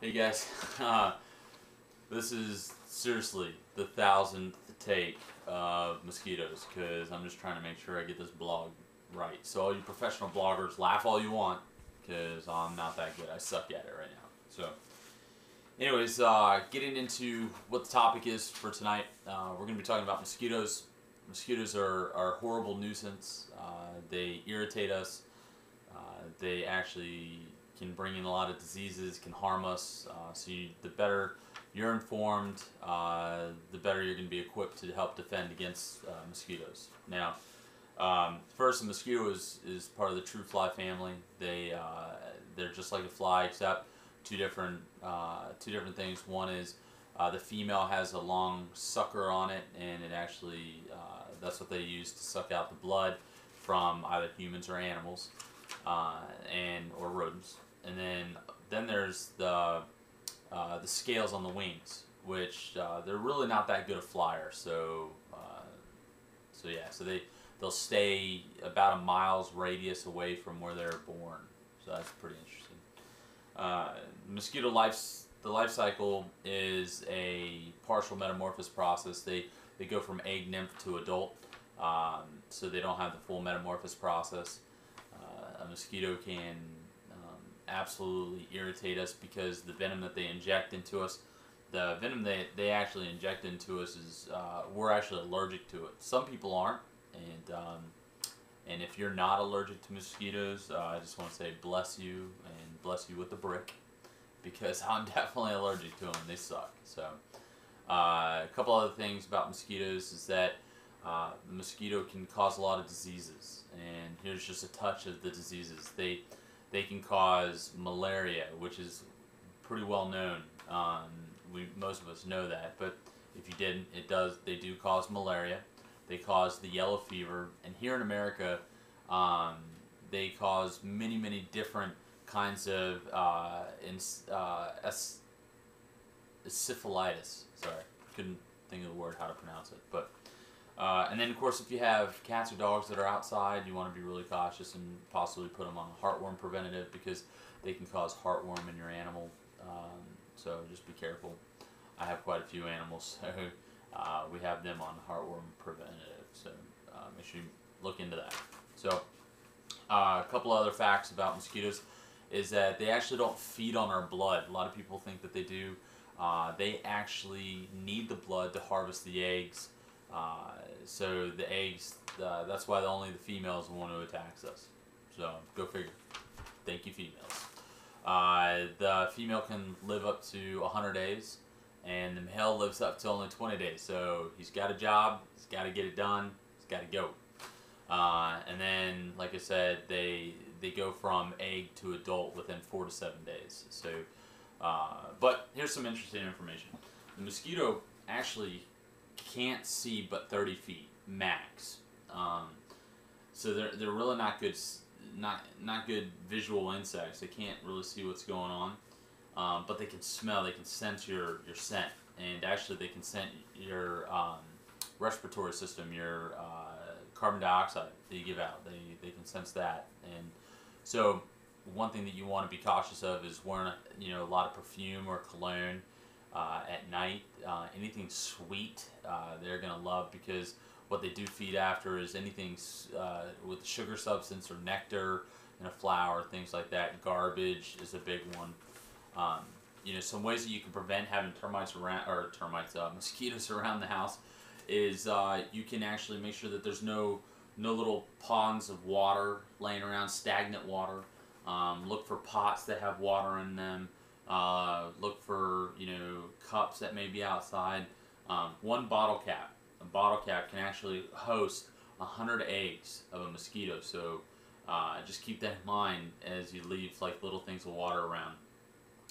Hey guys, this is seriously the 1000th take of mosquitoes because I'm just trying to make sure I get this blog right. So all you professional bloggers, laugh all you want because I'm not that good. I suck at it right now. So anyways, getting into what the topic is for tonight, we're going to be talking about mosquitoes. Mosquitoes are a horrible nuisance. They irritate us. They actually can bring in a lot of diseases, can harm us. The better you're informed, the better you're going to be equipped to help defend against mosquitoes. Now, first, a mosquito is part of the true fly family. They're just like a fly, except two different things. One is the female has a long sucker on it, and it actually that's what they use to suck out the blood from either humans or animals, or rodents. And then there's the scales on the wings, which they're really not that good a flyer. So they'll stay about a mile's radius away from where they're born. So that's pretty interesting. The life cycle is a partial metamorphosis process. They go from egg nymph to adult, so they don't have the full metamorphosis process. A mosquito can absolutely irritate us because the venom that they inject into us, the venom they actually inject into us is we're actually allergic to it. Some people aren't, and if you're not allergic to mosquitoes, I just want to say bless you and bless you with the brick, because I'm definitely allergic to them. They suck. So a couple other things about mosquitoes is that the mosquito can cause a lot of diseases, and here's just a touch of the diseases. They can cause malaria, which is pretty well known. Most of us know that, but if you didn't, they do cause malaria. They cause the yellow fever, and here in America, they cause many different kinds of syphilitis. Sorry, couldn't think of the word how to pronounce it, but. And then, of course, if you have cats or dogs that are outside, you want to be really cautious and possibly put them on a heartworm preventative, because they can cause heartworm in your animal. So just be careful. I have quite a few animals, so we have them on heartworm preventative. So make sure you look into that. So a couple other facts about mosquitoes is that they actually don't feed on our blood. A lot of people think that they do. They actually need the blood to harvest the eggs. So the eggs, that's why only the females want to attack us. So go figure. Thank you, females. The female can live up to 100 days, and the male lives up to only 20 days. So he's got a job, he's got to get it done, he's got to go. And then, like I said, they go from egg to adult within 4 to 7 days. So, but here's some interesting information. The mosquito actually can't see but 30 feet max, so they're really not good visual insects. They can't really see what's going on, but they can smell. They can sense your scent, and actually they can sense your respiratory system, your carbon dioxide that you give out. They can sense that, and so one thing that you want to be cautious of is wearing a lot of perfume or cologne at night. Anything sweet they're going to love, because what they do feed after is anything with sugar substance or nectar in a flower, things like that. Garbage is a big one. Some ways that you can prevent having mosquitoes around the house is you can actually make sure that there's no little ponds of water laying around, stagnant water. Look for pots that have water in them. Look for cups that may be outside. One bottle cap. A bottle cap can actually host 100 eggs of a mosquito. So just keep that in mind as you leave little things of water around.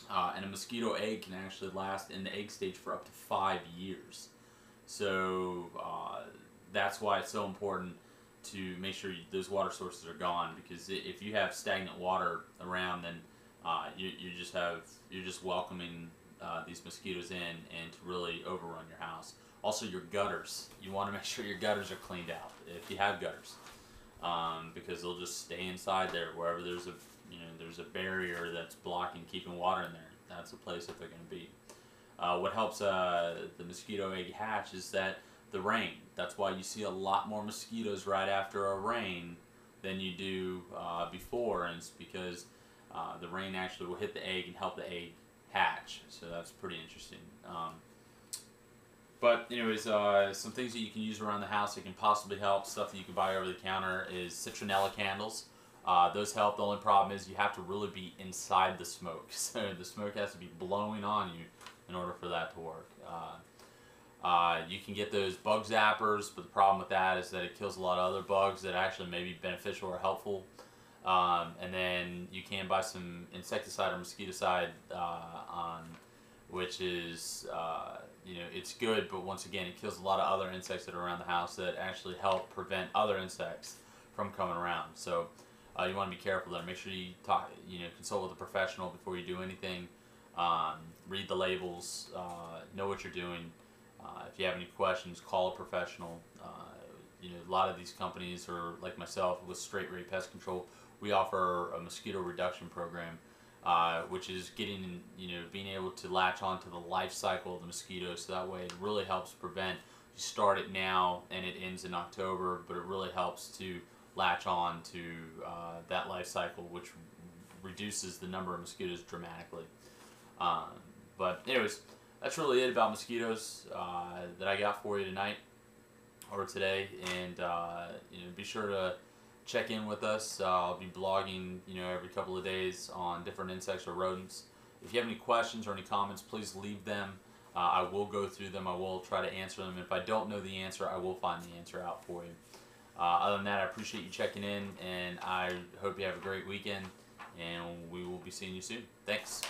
And a mosquito egg can actually last in the egg stage for up to 5 years. So that's why it's so important to make sure those water sources are gone, because if you have stagnant water around, then you're just welcoming these mosquitoes in, and to really overrun your house. Also, your gutters. You want to make sure your gutters are cleaned out if you have gutters, because they'll just stay inside there wherever there's a barrier that's blocking, keeping water in there. That's the place that they're going to be. What helps the mosquito egg hatch is that the rain. That's why you see a lot more mosquitoes right after a rain than you do before, and it's because the rain actually will hit the egg and help the egg hatch. So that's pretty interesting. But anyways, some things that you can use around the house that can possibly help, stuff that you can buy over the counter, is citronella candles. Those help. The only problem is you have to really be inside the smoke. So the smoke has to be blowing on you in order for that to work. You can get those bug zappers, but the problem with that is that it kills a lot of other bugs that actually may be beneficial or helpful. And then you can buy some insecticide or mosquitocide, which is, it's good, but once again, it kills a lot of other insects that are around the house that actually help prevent other insects from coming around. So you want to be careful there. Make sure you consult with a professional before you do anything. Read the labels, know what you're doing. If you have any questions, call a professional. A lot of these companies are like myself with Straight Rate Pest Control. We offer a mosquito reduction program, which is being able to latch onto the life cycle of the mosquito, so that way it really helps prevent. You start it now and it ends in October, but it really helps to latch on to that life cycle, which reduces the number of mosquitoes dramatically. But anyways, that's really it about mosquitoes that I got for you tonight or today, and be sure to check in with us. I'll be blogging every couple of days on different insects or rodents. If you have any questions or any comments, please leave them. I will go through them. I will try to answer them. If I don't know the answer, I will find the answer out for you. Other than that, I appreciate you checking in, and I hope you have a great weekend, and we will be seeing you soon. Thanks.